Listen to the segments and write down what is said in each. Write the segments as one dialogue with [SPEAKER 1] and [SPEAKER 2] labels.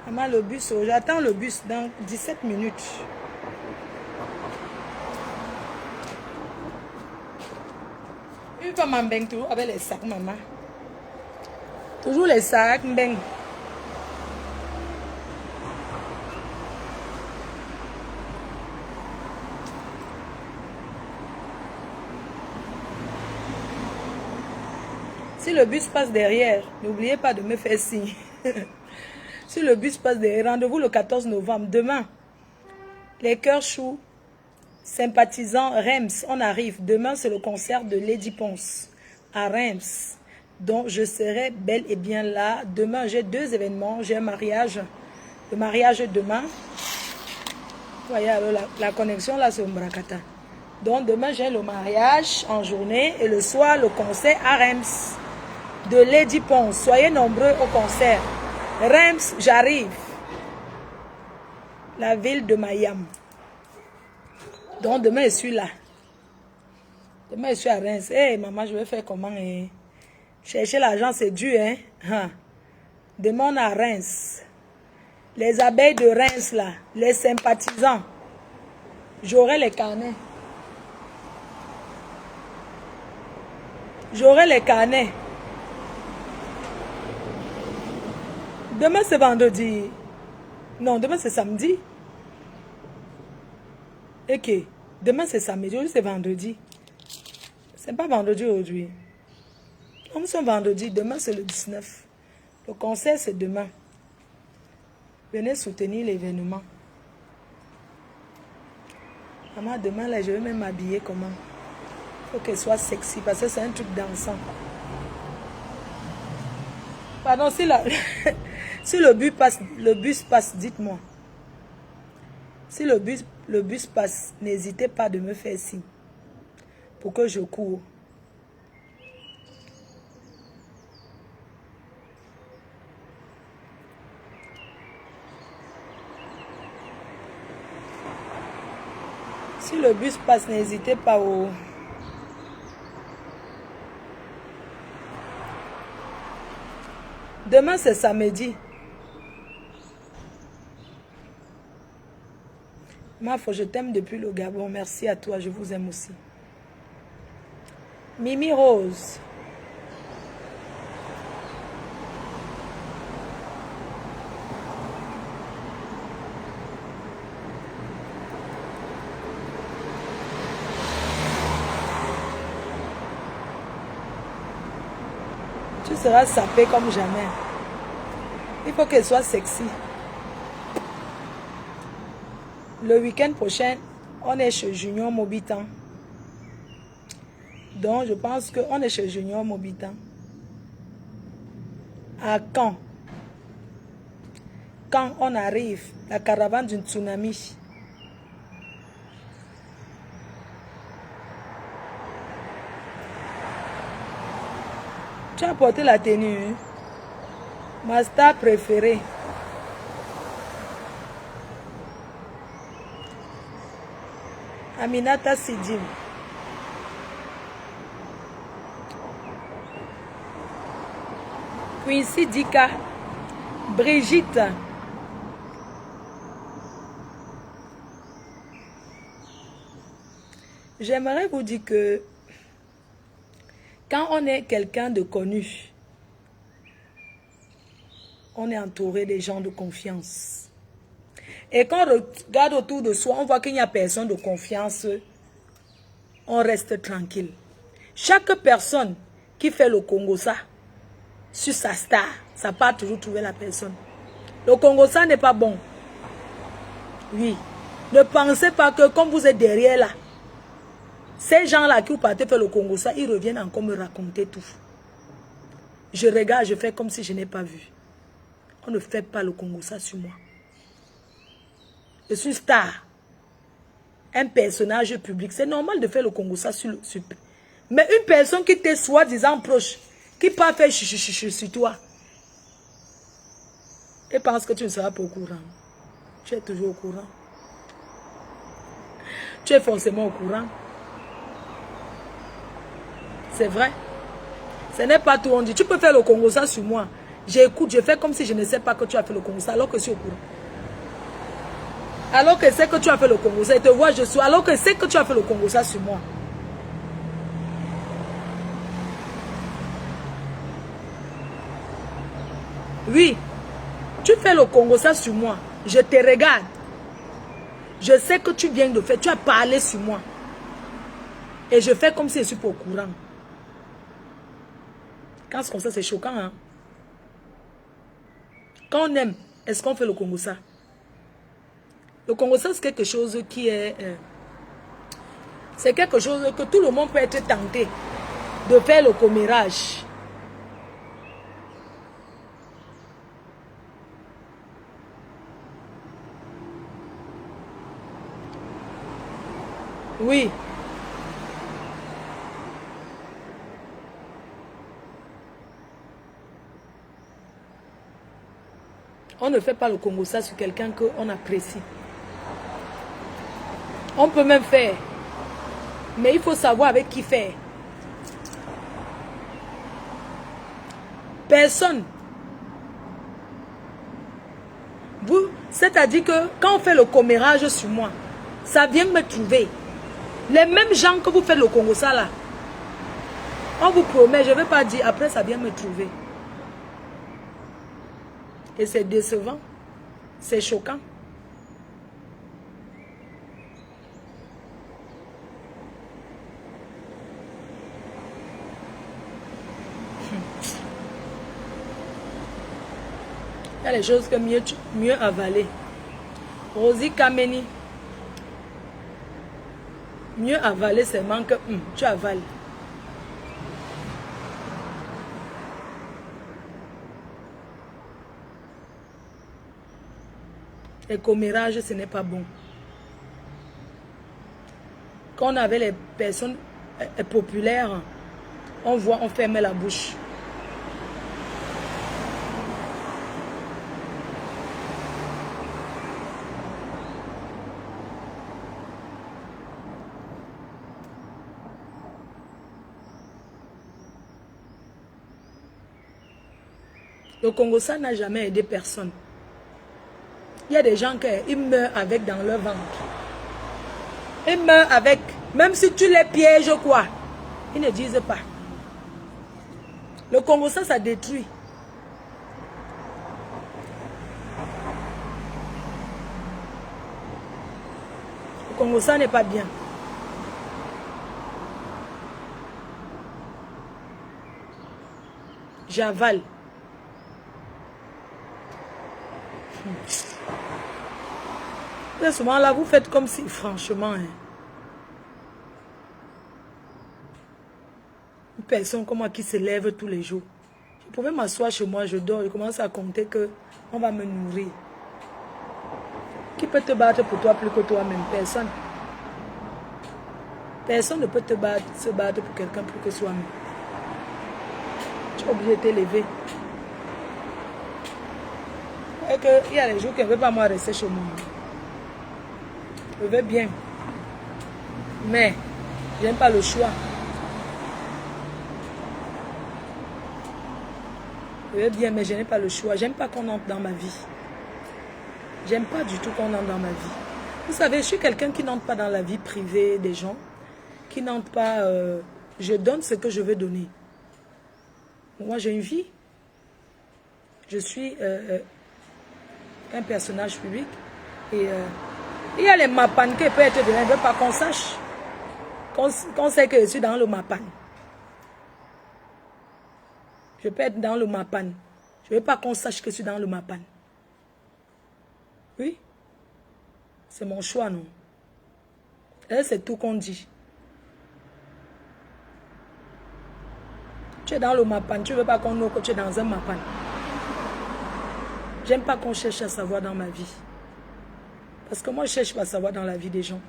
[SPEAKER 1] Maman, le bus, j'attends le bus dans 17 minutes. Une fois, maman baigne toujours avec les sacs, maman. Toujours les sacs, baigne. Si le bus passe derrière, n'oubliez pas de me faire signe. Si le bus passe derrière, rendez-vous le 14 novembre, demain. Les cœurs choux, sympathisants, Reims, on arrive. Demain, c'est le concert de Lady Ponce à Reims. Donc, je serai bel et bien là. Demain, j'ai 2 événements. J'ai un mariage. Le mariage demain. Vous voyez, alors la connexion là, c'est au Mbrakata. Donc, demain, j'ai le mariage en journée et le soir, le concert à Reims de Lady Ponce. Soyez nombreux au concert. Reims, j'arrive. La ville de Miami. Donc, demain, je suis là. Demain, je suis à Reims. Hé, maman, je vais faire comment? Chercher l'argent, c'est dur, hein? Demain, on est à Reims. Les abeilles de Reims, là. Les sympathisants. J'aurai les carnets. J'aurai les carnets. Demain, c'est vendredi. Non, demain, c'est samedi. Ok. Demain, c'est samedi. Aujourd'hui, c'est vendredi. C'est pas vendredi aujourd'hui. Nous sommes vendredi. Demain, c'est le 19. Le concert, c'est demain. Venez soutenir l'événement. Maman, demain, là, je vais même m'habiller comment? Il faut qu'elle soit sexy parce que c'est un truc dansant. Pardon, si, si le bus passe, dites-moi. Si le bus passe, n'hésitez pas de me faire signe pour que je cours. Si le bus passe, n'hésitez pas au... Demain, c'est samedi. Mafo, je t'aime depuis le Gabon. Merci à toi, je vous aime aussi. Mimi Rose. Tu seras sapée comme jamais. Il faut qu'elle soit sexy. Le week-end prochain, on est chez Junior Mobitan. Donc, je pense qu'on est chez Junior Mobitan. À Caen. Quand on arrive, la caravane d'une tsunami. Tu as porté la tenue. Hein? Ma star préférée. Aminata Sidim. Quincy Dika. Brigitte. J'aimerais vous dire que quand on est quelqu'un de connu, on est entouré des gens de confiance. Et quand on regarde autour de soi, on voit qu'il n'y a personne de confiance, on reste tranquille. Chaque personne qui fait le Congo ça, sur sa star, ça part toujours trouver la personne. Le Congo ça n'est pas bon. Oui. Ne pensez pas que comme vous êtes derrière là, ces gens-là qui vous partez faire le Congo ça, ils reviennent encore me raconter tout. Je regarde, je fais comme si je n'ai pas vu. On ne fait pas le Congo ça sur moi. Je suis star. Un personnage public. C'est normal de faire le Congo ça sur... Mais une personne qui t'est soi-disant proche, qui part faire chuchuchu sur toi, Et pense que tu ne seras pas au courant. Tu es toujours au courant. Tu es forcément au courant. C'est vrai. Ce n'est pas tout, on dit. Tu peux faire le Congo ça sur moi. J'écoute, je fais comme si je ne sais pas que tu as fait le Congo ça, alors que je suis au courant. Alors que c'est que tu as fait le Congo ça, et te vois, je suis. Alors que c'est que tu as fait le Congo ça sur moi. Oui. Tu fais le Congo ça sur moi. Je te regarde. Je sais que tu viens de faire. Tu as parlé sur moi. Et je fais comme si je suis pas au courant. Quand c'est comme ça, c'est choquant. Hein? Quand on aime, est-ce qu'on fait le Congo ça? Le Congo ça, c'est quelque chose qui est... c'est quelque chose que tout le monde peut être tenté de faire le commérage. Oui. On ne fait pas le Congo ça sur quelqu'un qu'on apprécie. On peut même faire. Mais il faut savoir avec qui faire. Personne. Vous, c'est-à-dire que quand on fait le commérage sur moi, ça vient me trouver. Les mêmes gens que vous faites le Congo ça là, on vous promet, je ne vais pas dire, après ça vient me trouver. Et c'est décevant. C'est choquant. Il y a des choses que mieux avaler. Rosie Kameni. Mieux avaler seulement que tu avales. Les commérages, ce n'est pas bon. Quand on avait les personnes populaires, on voit, on fermait la bouche. Le Congo, ça n'a jamais aidé personne. Il y a des gens qui meurent avec dans leur ventre. Ils meurent avec, même si tu les pièges quoi, ils ne disent pas. Le Congo, ça détruit. Le Congo, ça n'est pas bien. J'avale. Très souvent là, vous faites comme si, franchement, hein, une personne comme moi qui se lève tous les jours. Je pouvais m'asseoir chez moi, je dors, je commence à compter que on va me nourrir. Qui peut te battre pour toi plus que toi-même? Personne. Personne ne peut se battre pour quelqu'un plus que soi-même. Tu es obligé de t'élever. Et qu'il y a des jours qui ne veulent pas moi rester chez moi. Je vais bien. Mais, je n'aime pas le choix. Je vais bien, mais je n'ai pas le choix. J'aime pas qu'on entre dans ma vie. J'aime pas du tout qu'on entre dans ma vie. Vous savez, je suis quelqu'un qui n'entre pas dans la vie privée des gens. Qui n'entre pas... je donne ce que je veux donner. Moi, j'ai une vie. Je suis un personnage public. Et il y a les mapan qui peuvent être dedans. Je ne veux pas qu'on sache. Qu'on sait que je suis dans le mapan. Je peux être dans le mapan. Je ne veux pas qu'on sache que je suis dans le mapan. Oui. C'est mon choix, non? Et c'est tout qu'on dit. Tu es dans le mapan. Tu ne veux pas qu'on nous que tu es dans un mapan. J'aime pas qu'on cherche à savoir dans ma vie. Parce que moi, je cherche pas à savoir dans la vie des gens.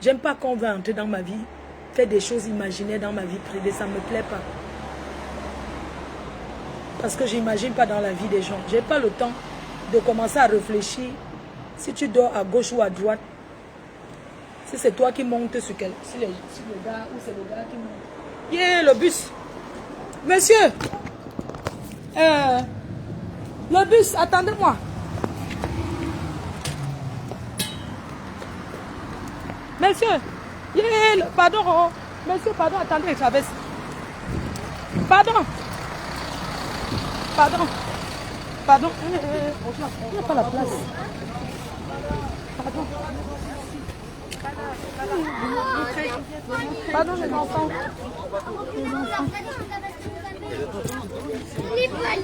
[SPEAKER 1] J'aime pas qu'on va entrer dans ma vie, faire des choses imaginaires dans ma vie privée. Ça ne me plaît pas. Parce que je n'imagine pas dans la vie des gens. Je n'ai pas le temps de commencer à réfléchir. Si tu dors à gauche ou à droite, si c'est toi qui montes sur quel... Si le gars ou c'est le gars qui monte. Yeah, le bus. Monsieur. Le bus, attendez-moi. Monsieur. Yeah, pardon. Oh. Monsieur, pardon, attendez, j'avais... Pardon. Pardon. Pardon. Il n'y a pas la place. Pardon. Pardon les enfants.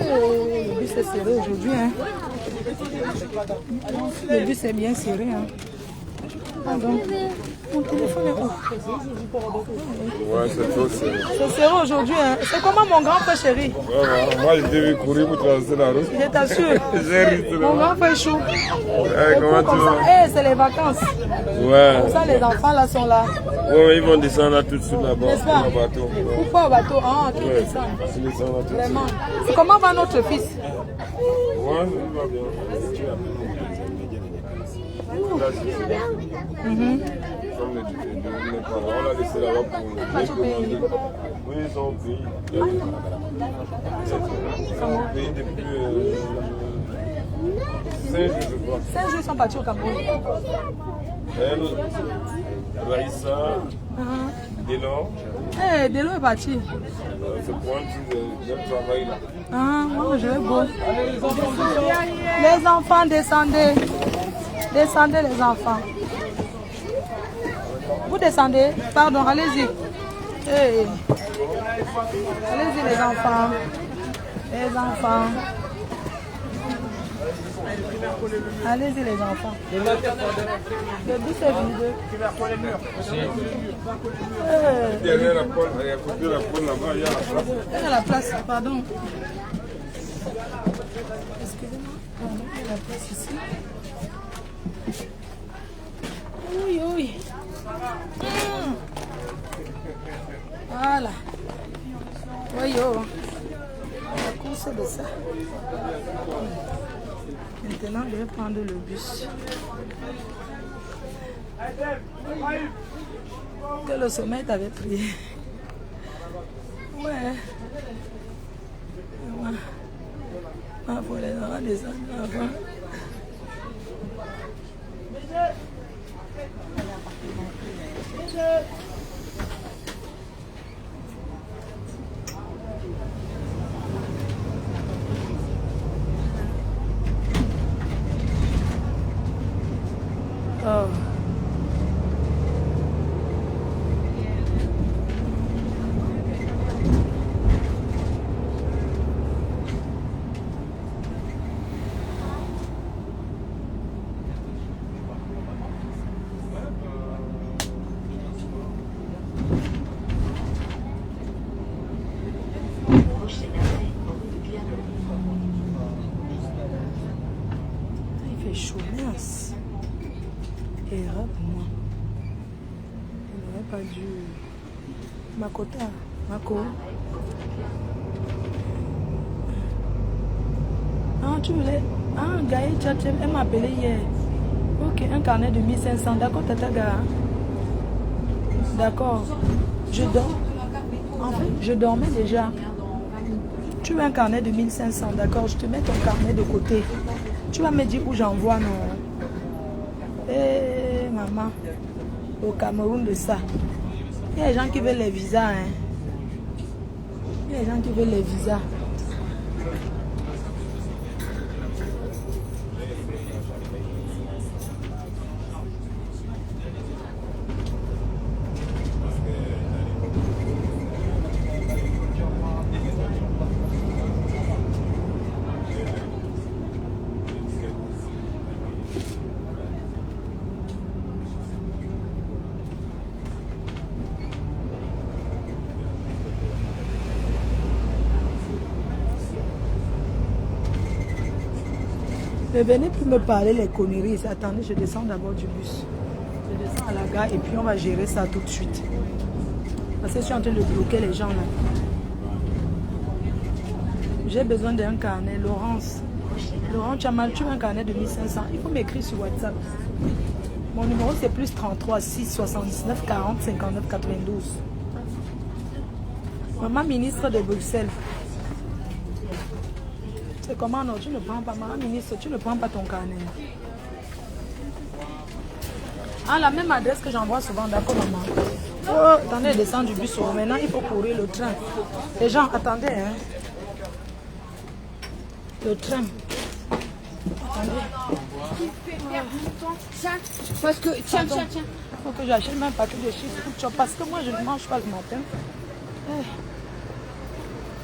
[SPEAKER 1] Le bus est serré aujourd'hui. Hein. Le bus est bien serré. Hein. Pardon. Mon téléphone est où?
[SPEAKER 2] Ouais, c'est trop serré.
[SPEAKER 1] C'est serré aujourd'hui. Hein. C'est comment mon grand frère chéri?
[SPEAKER 2] Ouais, moi, je devais courir pour traverser la route.
[SPEAKER 1] Je t'assure. Mon grand frère est chaud.
[SPEAKER 2] Comment tu vas?
[SPEAKER 1] C'est les vacances.
[SPEAKER 2] Ouais.
[SPEAKER 1] Comme ça, les enfants là sont là.
[SPEAKER 2] Ouais, ils vont descendre là tout de suite là-bas.
[SPEAKER 1] N'est-ce pas?
[SPEAKER 2] Au bateau.
[SPEAKER 1] Pourquoi au bateau? Ah, qui descend?
[SPEAKER 2] Ils descendent là tout de suite.
[SPEAKER 1] Vraiment. C'est comment va notre fils?
[SPEAKER 2] Ouais, il va bien. Comme les parents, on l'a laissé là-bas pour les commander. Oui, ils sont au pays. Ils sont au pays depuis 5 jours, je crois.
[SPEAKER 1] 5 jours, ils sont partis au Cameroun.
[SPEAKER 2] Elle, Raïssa, Delors.
[SPEAKER 1] Eh, Delors est parti.
[SPEAKER 2] C'est pour un travail là.
[SPEAKER 1] Ah, oh, je vais beau. Les enfants, descendez. Descendez les enfants. Vous descendez? Pardon, allez-y. Hey. Allez-y les enfants. Les enfants. Allez-y les enfants. Le bus est vide.
[SPEAKER 2] Derrière la porte, il y a côté la porte là-bas, il y a la place.
[SPEAKER 1] Il y a la place, pardon. Excusez-moi. Pardon, il y a la place ici. Oui, oui. Voilà. Oui, oh. La course de ça. Maintenant, je vais prendre le bus. Que le sommet t'avait pris. Ouais. Ah, faut les avoir descendre avant. Oh. Il fait chaud, mince. Et moi. Il n'aurait pas dû. Makota, Mako. Ah, tu voulais. Ah, Gaïe, elle m'a appelé hier. Ok, un carnet de 1500. D'accord, Tata Gara. D'accord. Je dors. En fait, je dormais déjà. Tu veux un carnet de 1500, d'accord? Je te mets ton carnet de côté. Tu vas me dire où j'envoie, non? Eh, maman. Au Cameroun de ça. Il y a des gens qui veulent les visas, hein. Il y a des gens qui veulent les visas. Mais venez plus me parler les conneries. Attendez, je descends d'abord du bus. Je descends à la gare et puis on va gérer ça tout de suite. Parce que je suis en train de bloquer les gens là. J'ai besoin d'un carnet. Laurence, tu as mal, tu veux un carnet de 1500. Il faut m'écrire sur WhatsApp. Mon numéro c'est plus 33 6 79 40 59 92. Maman ministre de Bruxelles. C'est comment non? Tu ne prends pas, maman ministre, tu ne prends pas ton carnet. Ah, la même adresse que j'envoie souvent, d'accord maman? Oh, attendez, descendre du bus. Maintenant, il faut courir le train. Les gens, attendez, hein. Le train. Attendez.
[SPEAKER 3] Parce que, tiens.
[SPEAKER 1] Il faut que j'achète même un paquet de chips. Parce que moi, je ne mange pas le matin.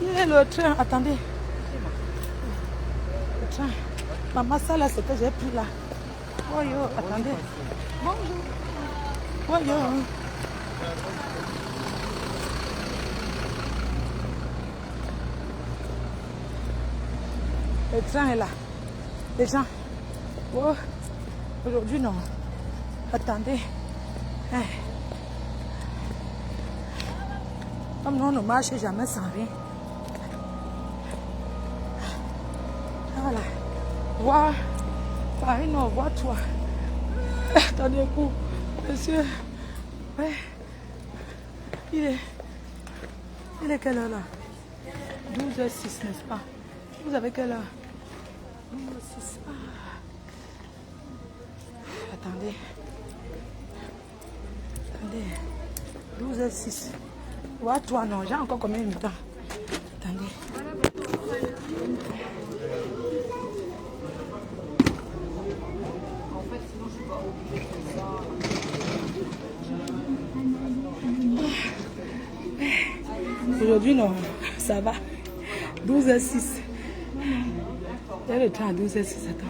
[SPEAKER 1] Le train, attendez. Le train. Maman, ça là, c'est que j'ai pris là. Oh yo, attendez. Bonjour. Oh yo. Le train est là. Les gens. Oh. Aujourd'hui, non. Attendez. Comme nous, on ne marche jamais sans rien. Voilà. Vois. Paris, non, vois toi. Attendez un coup. Monsieur. Ouais. Il est quelle heure là? 12h06, n'est-ce pas? Vous avez quelle heure? 12h06. Attendez. 12h06. Ouais, toi, non. J'ai encore combien de temps? Attendez. Aujourd'hui, non. Ça va. 12h06. Il y a le train à 12h06. Attends.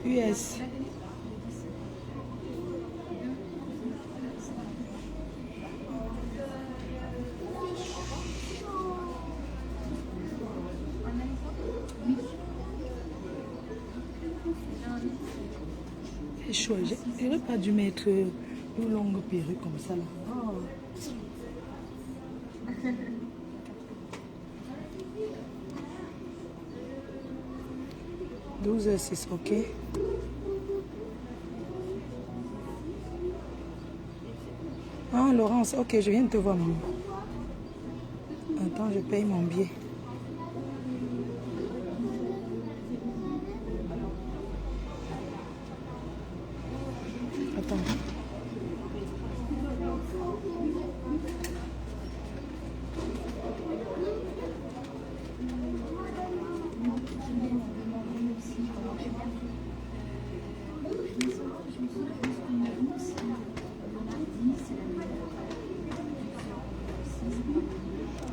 [SPEAKER 1] US. C'est chaud. J'aurais pas dû mettre une longue perruque comme ça là. Oh. 12h06, ok. Ah, Laurence, ok, je viens de te voir, maman. Attends, je paye mon billet. Attends.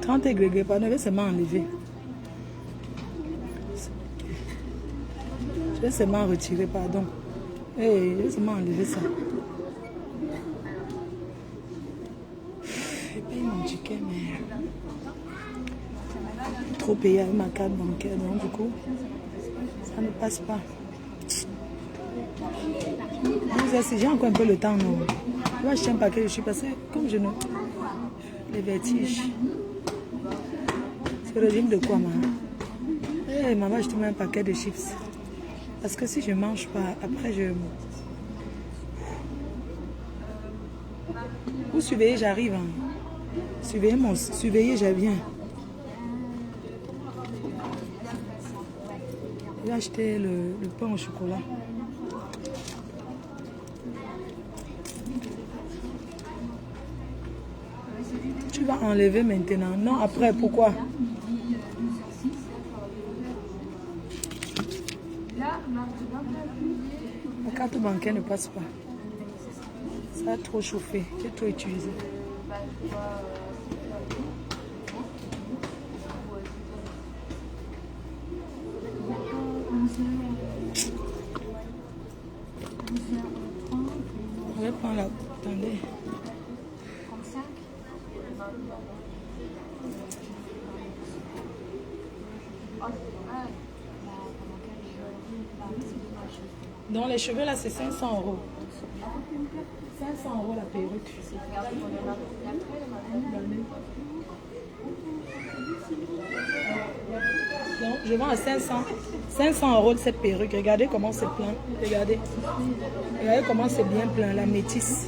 [SPEAKER 1] Quand tu es grégé, pas, ne vais seulement enlever. Je vais seulement retirer, pardon. Hey, je vais seulement enlever ça. Je paye mon ticket, mais trop payé avec ma carte bancaire, donc du coup, ça ne passe pas. J'ai encore un peu le temps, non. Je vais acheter un paquet de chips parce que comme je ne... Les vertiges. C'est le régime de quoi, maman? Eh, maman, je te mets un paquet de chips. Parce que si je ne mange pas, après je... Vous surveillez, j'arrive. Hein. Surveillez, je viens. J'ai acheté le pain au chocolat. Tu vas enlever maintenant. Non, après, pourquoi? La carte bancaire ne passe pas. Ça a trop chauffé. J'ai trop utilisé. Je vais prendre la... Attendez. Donc les cheveux là c'est 500 euros. 500 euros la perruque. Donc je vends à 500 euros cette perruque. Regardez comment c'est plein. Regardez. Regardez comment c'est bien plein. La métisse.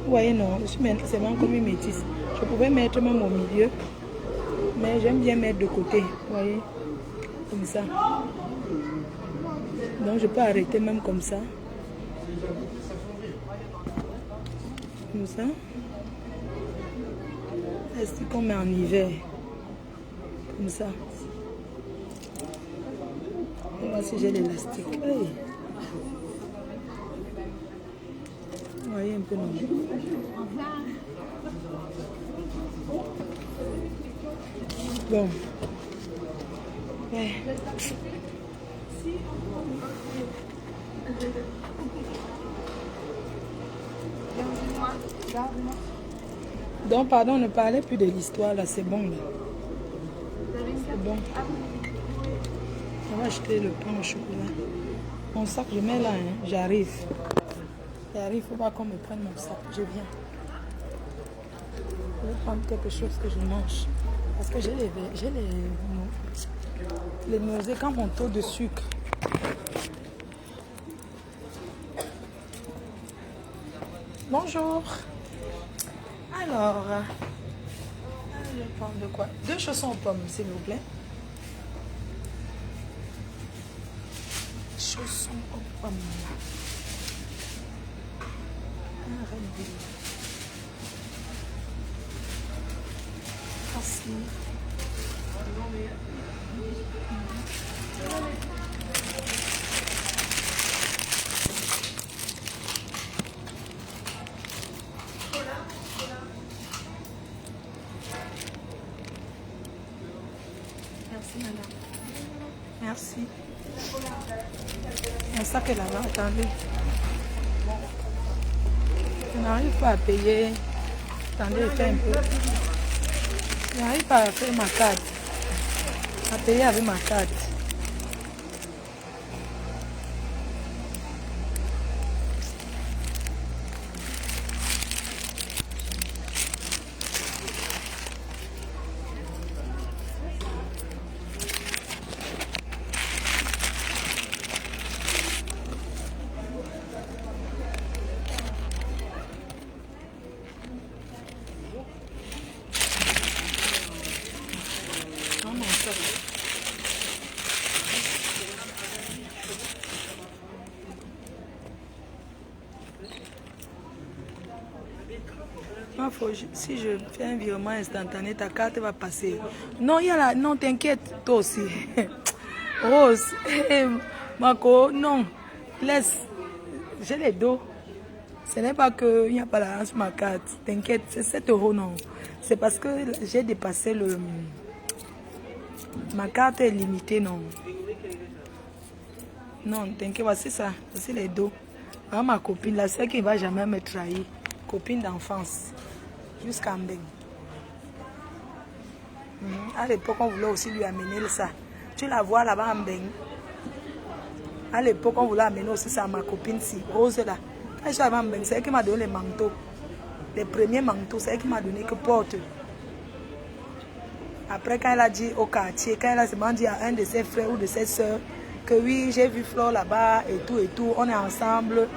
[SPEAKER 1] Vous voyez non, c'est vraiment comme une métisse. Je pouvais mettre même au milieu. Mais j'aime bien mettre de côté. Vous voyez. Comme ça. Donc je peux arrêter même comme ça. Comme ça. Est-ce qu'on met en hiver? Comme ça. On va voir si j'ai l'élastique. Hey. Vous voyez un peu non. Bon. Ouais. Donc, pardon, ne parlez plus de l'histoire, là, c'est bon, là. C'est bon. On va acheter le pain au chocolat. Mon sac, je mets là, hein. J'arrive. J'arrive, faut pas qu'on me prenne mon sac, je viens. Je vais prendre quelque chose que je mange. Parce que j'ai les nausées quand mon taux de sucre. Bonjour. Alors, je vais prendre de quoi? 2 chaussons aux pommes, s'il vous plaît. Chaussons aux pommes. Merci. Merci, madame. Merci. Il y a ça que là-bas, attendez. Je n'arrive pas à payer. Attendez, je fais un peu. Je n'arrive pas à faire ma carte. À payer avec ma carte. Si je fais un virement instantané, ta carte va passer. Non, il y a là. Non, t'inquiète, toi aussi. Rose, Marco, non. Laisse. J'ai les dos. Ce n'est pas qu'il n'y a pas l'argent sur ma carte. T'inquiète, c'est 7 euros, non. C'est parce que j'ai dépassé le... Ma carte est limitée, non. Non, t'inquiète, voici ça. Voici les dos. Ah, ma copine, la seule qui ne va jamais me trahir. Copine d'enfance. Jusqu'à Mbeng. À l'époque, on voulait aussi lui amener ça. Tu la vois là-bas à Mbeng. À l'époque, on voulait amener aussi ça à ma copine, si, Rose là. Quand je suis arrivée à Mbeng, c'est elle qui m'a donné les manteaux. Les premiers manteaux, c'est elle qui m'a donné que porte. Après, quand elle a dit au quartier, quand elle a demandé à un de ses frères ou de ses soeurs que oui, j'ai vu Flore là-bas et tout, on est ensemble.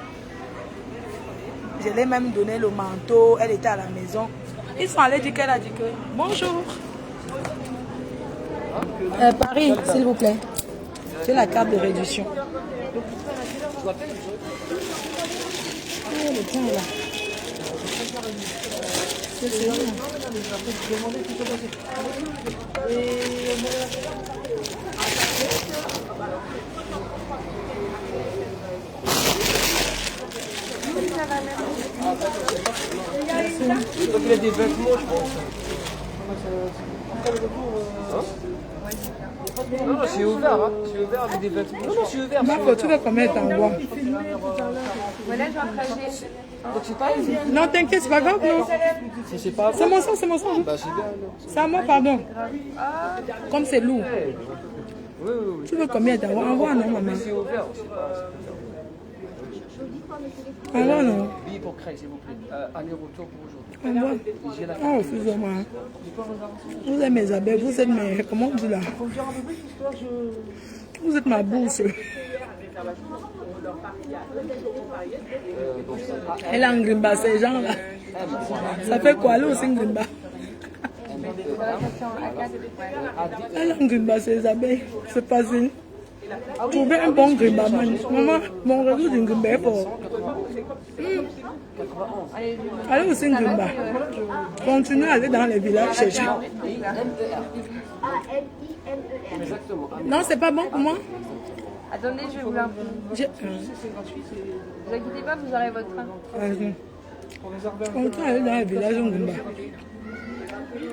[SPEAKER 1] Je l'ai même donné le manteau, elle était à la maison. Ils sont allés dire qu'elle a dit que bonjour. Paris, s'il vous plaît. J'ai la carte de réduction. Le tien est là. C'est celui-là.
[SPEAKER 3] Donc il y a des vêtements, je pense. Non, non, c'est ouvert, hein. C'est ouvert avec des vêtements. Non, non, c'est ouvert.
[SPEAKER 1] Marco, tu veux combien t'envoies?
[SPEAKER 4] Voilà, je partager.
[SPEAKER 3] Donc c'est pas
[SPEAKER 1] Non, t'inquiète, c'est pas grave, non.
[SPEAKER 3] c'est pas
[SPEAKER 1] C'est mon sang, c'est mon sang.
[SPEAKER 3] Bah c'est bien, alors.
[SPEAKER 1] C'est à moi, pardon. Comme c'est lourd.
[SPEAKER 3] Oui, oui, oui.
[SPEAKER 1] Tu veux combien t'envoies? Envoie, non, maman.
[SPEAKER 3] C'est ouvert.
[SPEAKER 1] Ah bon, non.
[SPEAKER 3] Billet pour Creil, s'il vous plaît. Aller-retour pour aujourd'hui.
[SPEAKER 1] Ah bon.
[SPEAKER 3] J'ai la
[SPEAKER 1] Oh, excusez-moi. Vous êtes mes abeilles, vous êtes mes... Comment on dit là? Vous êtes ma bourse. Elle a un grimba, ces gens-là. Ça fait quoi, là aussi, un grimba? Elle a un grimba, ces abeilles. C'est facile. Trouver un bon grimba, man. Maman, mon réseau d'un grimba est fort. Allez aussi, un grimba. Continuez à aller dans les villages chercher. Non, c'est pas bon pour moi.
[SPEAKER 4] Attendez, je vais vous l'imprimer. Ne vous inquiétez pas, vous aurez votre train.
[SPEAKER 1] Vas-y. On peut aller dans les villages en grimba.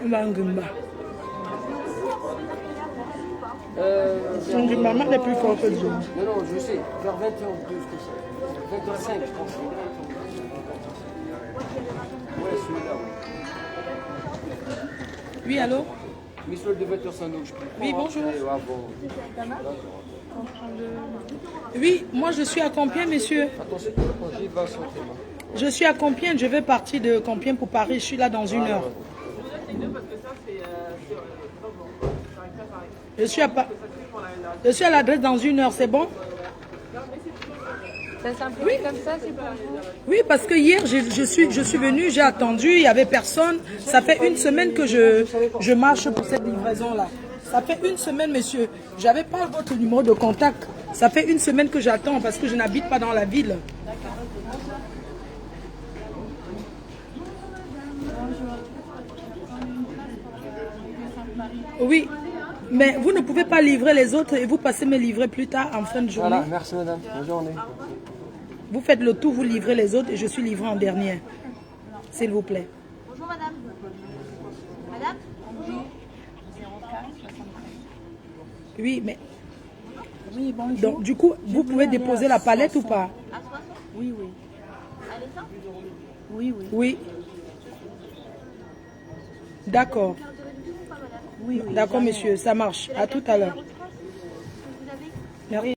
[SPEAKER 1] On va en grimba. Son grimba, est plus fort que le jour.
[SPEAKER 3] Non, non, je sais. Vers 20h12, comme ça. 20h05, je pense. Ouais, celui-là, ouais.
[SPEAKER 1] Oui, allô?
[SPEAKER 3] Monsieur de 20h05, donc je peux.
[SPEAKER 1] Oui, bonjour.
[SPEAKER 3] Ah, bon.
[SPEAKER 1] Oui, moi je suis à Compiègne, monsieur.
[SPEAKER 3] Attention, j'y vais sauter.
[SPEAKER 1] Je suis à Compiègne, je vais partir de Compiègne pour Paris. Je suis là dans une heure. Je suis à l'adresse dans une heure, c'est bon?
[SPEAKER 4] Ça s'imprime comme ça, c'est pour vous?
[SPEAKER 1] Oui, parce que hier, je suis venue, j'ai attendu, il n'y avait personne. Ça fait une semaine que je marche pour cette livraison-là. Ça fait une semaine, monsieur. Je n'avais pas votre numéro de contact. Ça fait une semaine que j'attends parce que je n'habite pas dans la ville. Oui, mais vous ne pouvez pas livrer les autres et vous passez me livrer plus tard en fin de journée.
[SPEAKER 3] Voilà, merci madame. Bonne journée.
[SPEAKER 1] Vous faites le tour, vous livrez les autres et je suis livré en dernier. S'il vous plaît.
[SPEAKER 5] Bonjour madame. Madame?
[SPEAKER 1] Oui, mais...
[SPEAKER 6] Oui, bonjour.
[SPEAKER 1] Donc, du coup, vous pouvez déposer la palette ou pas?
[SPEAKER 5] À 60?
[SPEAKER 6] Oui, oui.
[SPEAKER 5] À l'étang?
[SPEAKER 6] Oui, oui.
[SPEAKER 1] Oui. D'accord.
[SPEAKER 6] Oui, oui.
[SPEAKER 1] D'accord, monsieur, ça marche. À tout à l'heure.
[SPEAKER 5] Vous avez
[SPEAKER 1] Merci.